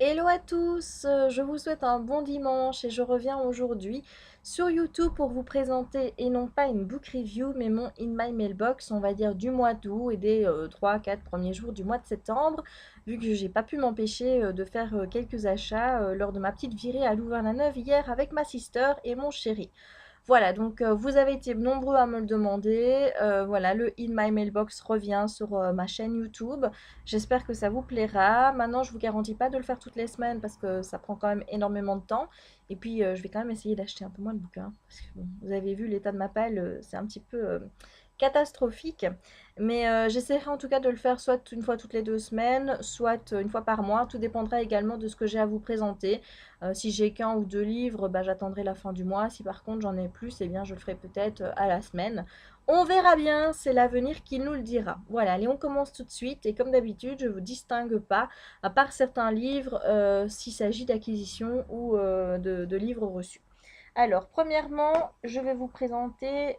Hello à tous, je vous souhaite un bon dimanche et je reviens aujourd'hui sur YouTube pour vous présenter, et non pas une book review, mais mon In My Mailbox, on va dire du mois d'août et des 3-4 premiers jours du mois de septembre, vu que j'ai pas pu m'empêcher de faire quelques achats lors de ma petite virée à Louvain-la-Neuve hier avec ma sister et mon chéri. Voilà, donc vous avez été nombreux à me le demander. Voilà, le In My Mailbox revient sur ma chaîne YouTube. J'espère que ça vous plaira. Maintenant, je vous garantis pas de le faire toutes les semaines parce que ça prend quand même énormément de temps. Et puis, je vais quand même essayer d'acheter un peu moins de bouquins. Parce que bon, vous avez vu l'état de ma palle, c'est un petit peu catastrophique. Mais j'essaierai en tout cas de le faire soit une fois toutes les 2 semaines, soit une fois par mois. Tout dépendra également de ce que j'ai à vous présenter. Si j'ai qu'un ou deux livres, bah, j'attendrai la fin du mois. Si par contre j'en ai plus, eh bien je le ferai peut-être à la semaine. On verra bien, c'est l'avenir qui nous le dira. Voilà, allez, on commence tout de suite. Et comme d'habitude, je ne vous distingue pas, à part certains livres, s'il s'agit d'acquisition ou de livres reçus. Alors, premièrement, je vais vous présenter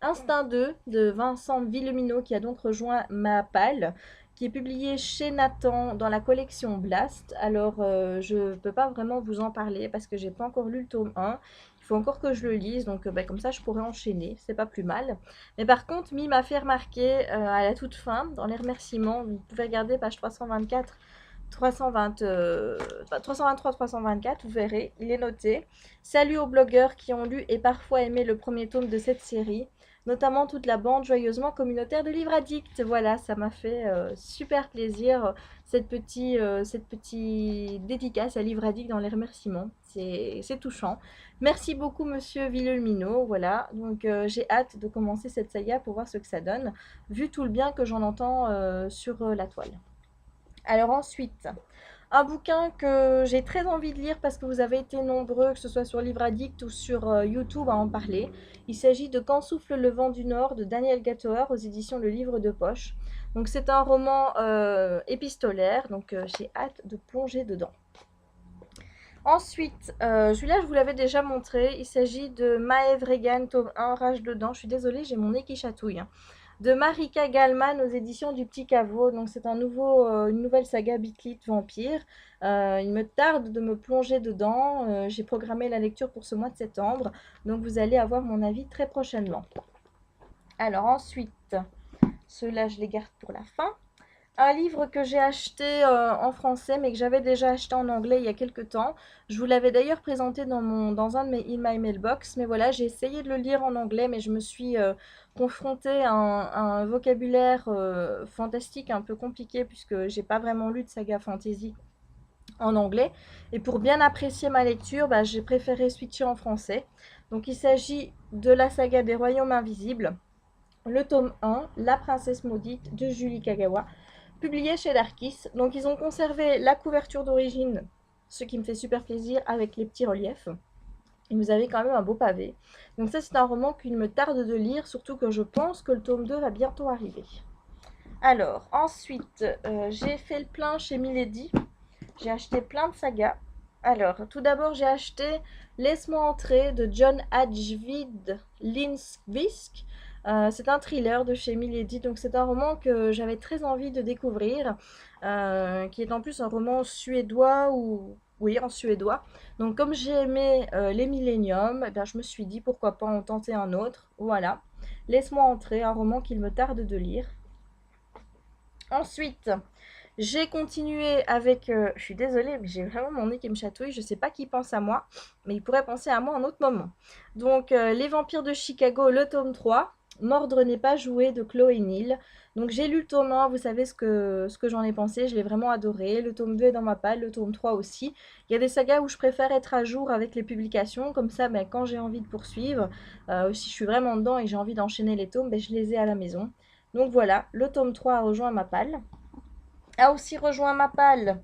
Instinct 2 de Vincent Villeminot qui a donc rejoint ma palle, qui est publié chez Nathan dans la collection Blast. Alors, je ne peux pas vraiment vous en parler parce que j'ai pas encore lu le tome 1. Il faut encore que je le lise, donc bah, comme ça je pourrais enchaîner, c'est pas plus mal. Mais par contre, Mi m'a fait remarquer à la toute fin, dans les remerciements, vous pouvez regarder page 324, 320, 323, 324, vous verrez, il est noté. Salut aux blogueurs qui ont lu et parfois aimé le premier tome de cette série, notamment toute la bande joyeusement communautaire de Livre Addict. Voilà, ça m'a fait super plaisir, cette petite dédicace à Livre Addict dans les remerciements. C'est touchant. Merci beaucoup, monsieur Villeminot. Voilà, donc j'ai hâte de commencer cette saga pour voir ce que ça donne, vu tout le bien que j'en entends sur la toile. Alors ensuite, un bouquin que j'ai très envie de lire parce que vous avez été nombreux, que ce soit sur Livre Addict ou sur YouTube, à en parler. Il s'agit de Quand souffle le vent du Nord de Daniel Gatower aux éditions Le Livre de Poche. Donc c'est un roman épistolaire, donc j'ai hâte de plonger dedans. Ensuite, celui-là je vous l'avais déjà montré, il s'agit de Maëv Regan, tome 1, Rage dedans. Je suis désolée, j'ai mon nez qui chatouille, hein. De Marika Gallman aux éditions du Petit Caveau. Donc c'est une nouvelle saga Bitlit Vampire. Il me tarde de me plonger dedans. J'ai programmé la lecture pour ce mois de septembre. Donc vous allez avoir mon avis très prochainement. Alors ensuite, ceux-là je les garde pour la fin. Un livre que j'ai acheté en français, mais que j'avais déjà acheté en anglais il y a quelques temps. Je vous l'avais d'ailleurs présenté dans un de mes In My Mailbox. Mais voilà, j'ai essayé de le lire en anglais, mais je me suis confrontée à un vocabulaire fantastique un peu compliqué, puisque j'ai pas vraiment lu de saga fantasy en anglais. Et pour bien apprécier ma lecture, bah, j'ai préféré switcher en français. Donc il s'agit de la saga des Royaumes Invisibles, le tome 1, La Princesse Maudite de Julie Kagawa, publié chez Darkis. Donc ils ont conservé la couverture d'origine, ce qui me fait super plaisir, avec les petits reliefs. Et vous avez quand même un beau pavé. Donc ça, c'est un roman qu'il me tarde de lire, surtout que je pense que le tome 2 va bientôt arriver. Alors, ensuite, j'ai fait le plein chez Milady. J'ai acheté plein de sagas. Alors, tout d'abord, j'ai acheté Laisse-moi entrer de John Ajvid Lindqvist. C'est un thriller de chez Milady, donc c'est un roman que j'avais très envie de découvrir, qui est en plus un roman suédois ou oui, en suédois. Donc comme j'ai aimé les Millennium, eh bien, je me suis dit pourquoi pas en tenter un autre. Voilà, Laisse-moi entrer, un roman qu'il me tarde de lire. Ensuite, j'ai continué avec, je suis désolée, mais j'ai vraiment mon nez qui me chatouille. Je sais pas qui pense à moi, mais il pourrait penser à moi à un autre moment. Donc, Les Vampires de Chicago, le tome 3. Mordre n'est pas joué de Chloé Neal. Donc, j'ai lu le tome 1, vous savez ce que j'en ai pensé. Je l'ai vraiment adoré. Le tome 2 est dans ma palle, le tome 3 aussi. Il y a des sagas où je préfère être à jour avec les publications. Comme ça, ben, quand j'ai envie de poursuivre, si je suis vraiment dedans et que j'ai envie d'enchaîner les tomes, ben, je les ai à la maison. Donc voilà, le tome 3 a rejoint ma palle. A aussi rejoint ma palle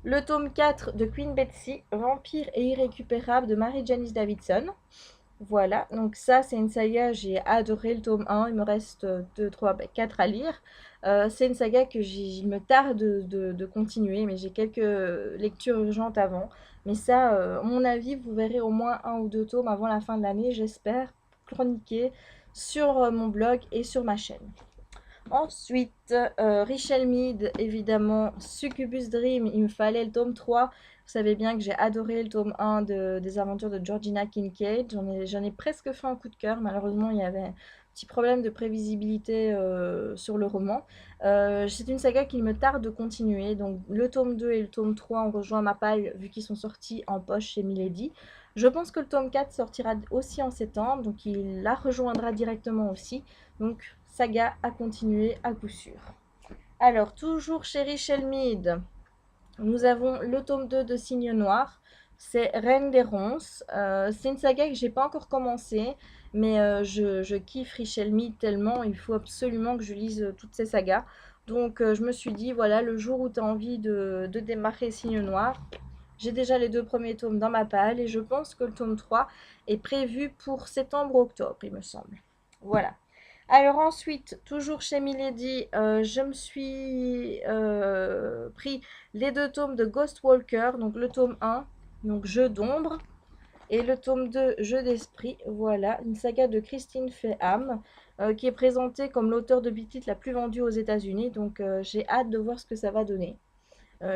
le tome 4 de Queen Betsy, Vampire et irrécupérable de Mary-Janice Davidson. Voilà, donc ça c'est une saga, j'ai adoré le tome 1, il me reste 2, 3, 4 à lire. C'est une saga que il me tarde de continuer, mais j'ai quelques lectures urgentes avant. Mais ça, à mon avis, vous verrez au moins un ou deux tomes avant la fin de l'année, j'espère, chroniquer sur mon blog et sur ma chaîne. Ensuite, Richelle Mead, évidemment, Succubus Dream, il me fallait le tome 3. Vous savez bien que j'ai adoré le tome 1 des aventures de Georgina Kincaid. J'en ai presque fait un coup de cœur. Malheureusement, il y avait un petit problème de prévisibilité sur le roman. C'est une saga qu'il me tarde de continuer. Donc, le tome 2 et le tome 3 ont rejoint ma palle vu qu'ils sont sortis en poche chez Milady. Je pense que le tome 4 sortira aussi en septembre, donc il la rejoindra directement aussi. Donc, saga à continuer à coup sûr. Alors, toujours chez Richelle Mead, nous avons le tome 2 de Signe Noir. C'est Reine des Ronces. C'est une saga que j'ai pas encore commencé, mais je kiffe Richelle Mead tellement, il faut absolument que je lise toutes ces sagas. Donc je me suis dit, voilà, le jour où tu as envie de démarrer Signe Noir, j'ai déjà les 2 premiers tomes dans ma palle et je pense que le tome 3 est prévu pour septembre-octobre, il me semble. Voilà. Alors ensuite, toujours chez Milady, je me suis pris les 2 tomes de Ghost Walker, donc le tome 1, donc Jeu d'ombre, et le tome 2, Jeu d'esprit. Voilà, une saga de Christine Feham, qui est présentée comme l'auteur de Beat It la plus vendue aux États-Unis, donc j'ai hâte de voir ce que ça va donner.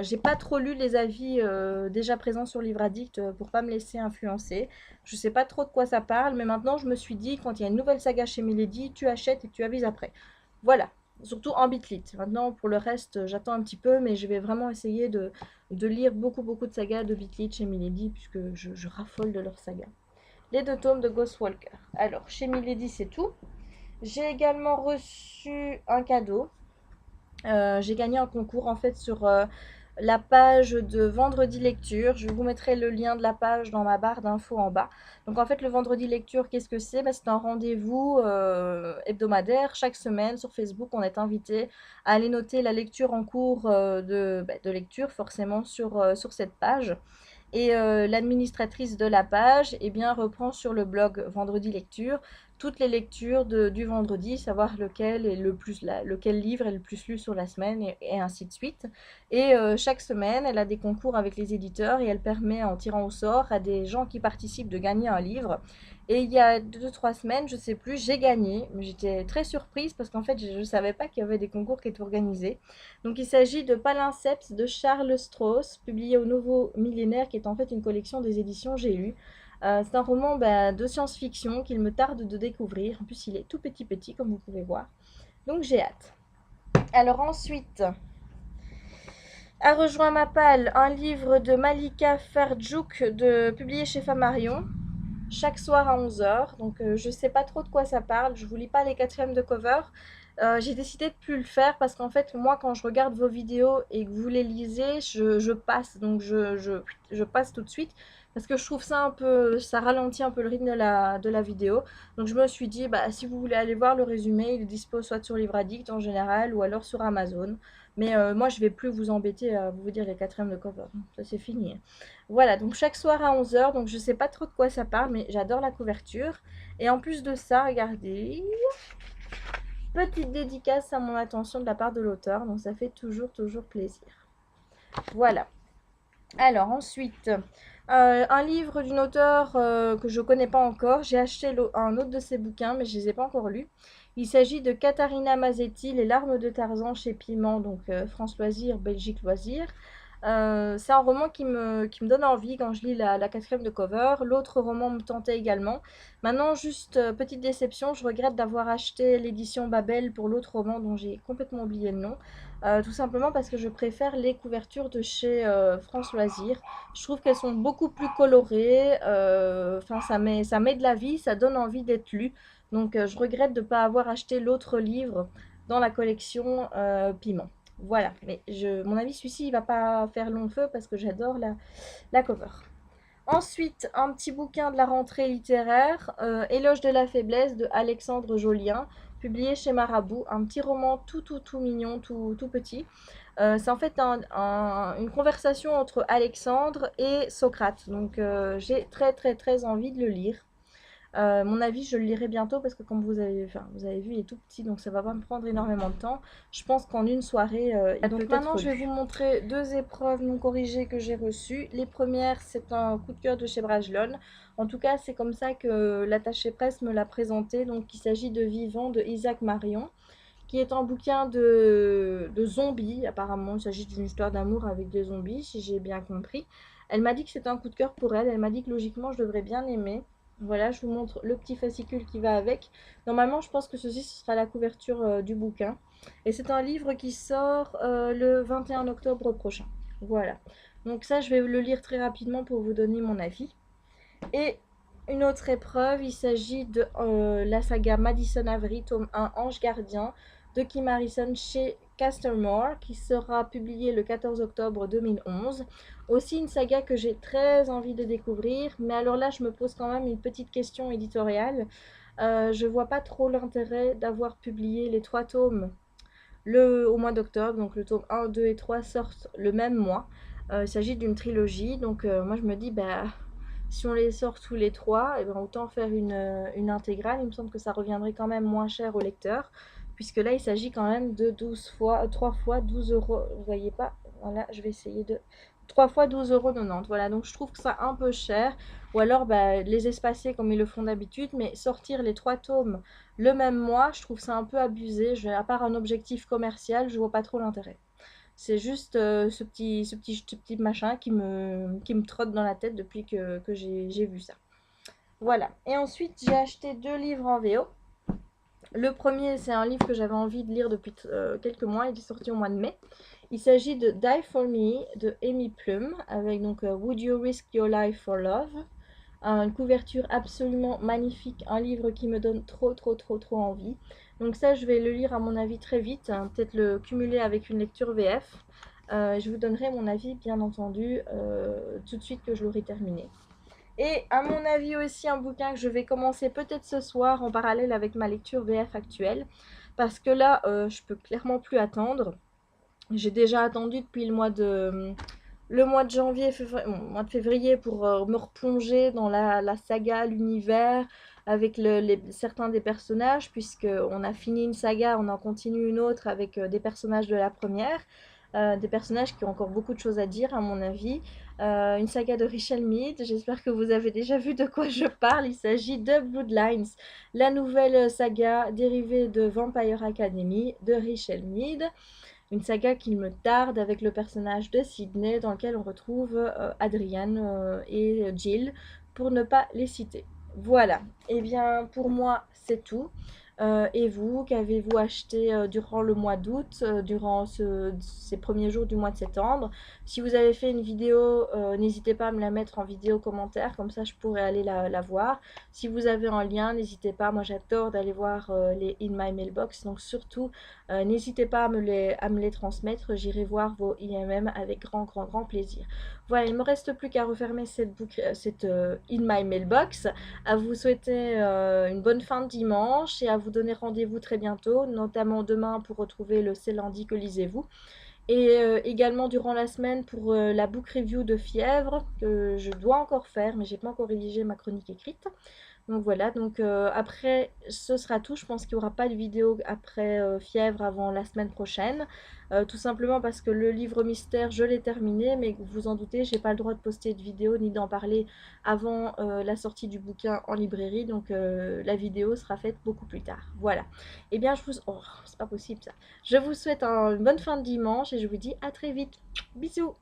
J'ai pas trop lu les avis déjà présents sur Livre Addict pour pas me laisser influencer. Je sais pas trop de quoi ça parle, mais maintenant je me suis dit, quand il y a une nouvelle saga chez Milady, tu achètes et tu avises après. Voilà, surtout en bitlit. Maintenant, pour le reste, j'attends un petit peu, mais je vais vraiment essayer de lire beaucoup de sagas de bitlit chez Milady, puisque je raffole de leurs sagas. Les 2 tomes de Ghostwalker. Alors, chez Milady, c'est tout. J'ai également reçu un cadeau. J'ai gagné un concours en fait sur la page de vendredi lecture. Je vous mettrai le lien de la page dans ma barre d'infos en bas. Donc en fait le vendredi lecture, qu'est-ce que c'est? C'est un rendez-vous hebdomadaire. Chaque semaine sur Facebook, on est invité à aller noter la lecture en cours de lecture forcément sur cette page. Et l'administratrice de la page eh bien, reprend sur le blog Vendredi Lecture toutes les lectures du vendredi, savoir lequel est lequel livre est le plus lu sur la semaine et ainsi de suite. Et chaque semaine, elle a des concours avec les éditeurs et elle permet en tirant au sort à des gens qui participent de gagner un livre. Et il y a 2-3 semaines, je sais plus, j'ai gagné. J'étais très surprise parce qu'en fait, je ne savais pas qu'il y avait des concours qui étaient organisés. Donc il s'agit de Palinceps de Charles Strauss, publié au Nouveau Millénaire, qui est en fait une collection des éditions J'ai lu. C'est un roman de science-fiction qu'il me tarde de découvrir. En plus, il est tout petit, comme vous pouvez voir. Donc j'ai hâte. Alors ensuite, a rejoint ma palle un livre de Malika Ferdjouk, publié chez Flammarion, chaque soir à 11h. Donc je sais pas trop de quoi ça parle. Je vous lis pas les 4e de cover. J'ai décidé de plus le faire parce qu'en fait moi quand je regarde vos vidéos et que vous les lisez, je passe. Donc je passe tout de suite parce que je trouve ça un peu, ça ralentit un peu le rythme de la vidéo. Donc je me suis dit, si vous voulez aller voir le résumé, il est dispo soit sur Livre Addict en général ou alors sur Amazon. Mais moi je vais plus vous embêter à vous dire les 4e de cover. Ça c'est fini. Voilà, donc chaque soir à 11h, donc je sais pas trop de quoi ça parle, mais j'adore la couverture. Et en plus de ça, regardez, petite dédicace à mon attention de la part de l'auteur, donc ça fait toujours plaisir. Voilà. Alors ensuite, un livre d'une auteure que je connais pas encore. J'ai acheté un autre de ses bouquins, mais je les ai pas encore lus. Il s'agit de Katharina Mazetti, Les larmes de Tarzan chez Piment, donc France Loisirs, Belgique Loisirs. C'est un roman qui me donne envie quand je lis la 4e de cover. L'autre roman me tentait également. Maintenant, juste petite déception, je regrette d'avoir acheté l'édition Babel pour l'autre roman dont j'ai complètement oublié le nom. Tout simplement parce que je préfère les couvertures de chez France Loisirs. Je trouve qu'elles sont beaucoup plus colorées. Enfin, ça met de la vie, ça donne envie d'être lu. Donc, je regrette de ne pas avoir acheté l'autre livre dans la collection Piment. Voilà, mais mon avis, celui-ci, il va pas faire long feu parce que j'adore la cover. Ensuite, un petit bouquin de la rentrée littéraire, Éloge de la faiblesse de Alexandre Jolien, publié chez Marabout. Un petit roman tout mignon, tout petit. C'est en fait une conversation entre Alexandre et Socrate. Donc j'ai très envie de le lire. Mon avis, je le lirai bientôt parce que comme vous avez vu, il est tout petit, donc ça va pas me prendre énormément de temps. Je pense qu'en une soirée, il donc maintenant, je vais vous montrer 2 épreuves non corrigées que j'ai reçues. Les premières, c'est un coup de cœur de chez Brajlon. En tout cas, c'est comme ça que l'attaché presse me l'a présenté. Donc, il s'agit de Vivant de Isaac Marion, qui est un bouquin de zombies. Apparemment, il s'agit d'une histoire d'amour avec des zombies, si j'ai bien compris. Elle m'a dit que c'était un coup de cœur pour elle. Elle m'a dit que logiquement, je devrais bien aimer. Voilà, je vous montre le petit fascicule qui va avec. Normalement, je pense que ceci ce sera la couverture du bouquin. Et c'est un livre qui sort le 21 octobre prochain. Voilà. Donc ça, je vais le lire très rapidement pour vous donner mon avis. Et une autre épreuve, il s'agit de la saga Madison Avery, tome 1, Ange Gardien, de Kim Harrison chez Castlemore, qui sera publié le 14 octobre 2011. Aussi une saga que j'ai très envie de découvrir, mais alors là, je me pose quand même une petite question éditoriale. Je vois pas trop l'intérêt d'avoir publié les 3 tomes au mois d'octobre, donc le tome 1, 2 et 3 sortent le même mois. Il s'agit d'une trilogie, donc moi je me dis, bah, si on les sort tous les 3, et ben autant faire une intégrale. Il me semble que ça reviendrait quand même moins cher au lecteur, puisque là il s'agit quand même de 12 fois, 3 fois 12 euros. Vous voyez pas? Voilà, je vais essayer de. 3 fois 12,90 €. Voilà, donc je trouve que ça un peu cher. Ou alors bah, les espacer comme ils le font d'habitude, mais sortir les 3 tomes le même mois, je trouve ça un peu abusé. À part un objectif commercial, je vois pas trop l'intérêt. C'est juste ce petit machin qui me trotte dans la tête depuis que j'ai vu ça. Voilà. Et ensuite, j'ai acheté 2 livres en VO. Le premier, c'est un livre que j'avais envie de lire depuis quelques mois. Il est sorti au mois de mai. Il s'agit de Die for Me de Amy Plum avec donc Would You Risk Your Life for Love. Une couverture absolument magnifique, un livre qui me donne trop trop trop trop envie. Donc ça, je vais le lire à mon avis très vite, hein, peut-être le cumuler avec une lecture VF. Je vous donnerai mon avis, bien entendu, tout de suite que je l'aurai terminé. Et à mon avis aussi un bouquin que je vais commencer peut-être ce soir en parallèle avec ma lecture VF actuelle. Parce que là, je peux clairement plus attendre. J'ai déjà attendu depuis le mois de janvier, mois de février pour me replonger dans la saga, l'univers, avec certains des personnages, puisqu'on a fini une saga, on en continue une autre avec des personnages de la première. Des personnages qui ont encore beaucoup de choses à dire à mon avis. Une saga de Richelle Mead, j'espère que vous avez déjà vu de quoi je parle. Il s'agit de Bloodlines, la nouvelle saga dérivée de Vampire Academy de Richelle Mead. Une saga qu'il me tarde avec le personnage de Sydney dans lequel on retrouve Adrian et Jill pour ne pas les citer. Voilà, et eh bien pour moi c'est tout. Et vous, qu'avez-vous acheté durant le mois d'août, durant ces premiers jours du mois de septembre? Si vous avez fait une vidéo, n'hésitez pas à me la mettre en vidéo commentaire, comme ça je pourrais aller la voir. Si vous avez un lien, n'hésitez pas, moi j'adore d'aller voir les In My Mailbox, donc surtout n'hésitez pas à me les transmettre, j'irai voir vos IMM avec grand grand grand plaisir. Voilà, il ne me reste plus qu'à refermer cette In My Mailbox, à vous souhaiter une bonne fin de dimanche et à vous donner rendez-vous très bientôt, notamment demain pour retrouver le C'est lundi que lisez-vous. Et également durant la semaine pour la book review de Fièvre, que je dois encore faire, mais j'ai pas encore rédigé ma chronique écrite. Donc voilà, donc après ce sera tout. Je pense qu'il n'y aura pas de vidéo après Fièvre avant la semaine prochaine. Tout simplement parce que le livre mystère, je l'ai terminé, mais vous en doutez, j'ai pas le droit de poster de vidéo ni d'en parler avant la sortie du bouquin en librairie. Donc la vidéo sera faite beaucoup plus tard. Voilà. Et bien je vous... Oh, c'est pas possible ça. Je vous souhaite une bonne fin de dimanche et je vous dis à très vite. Bisous.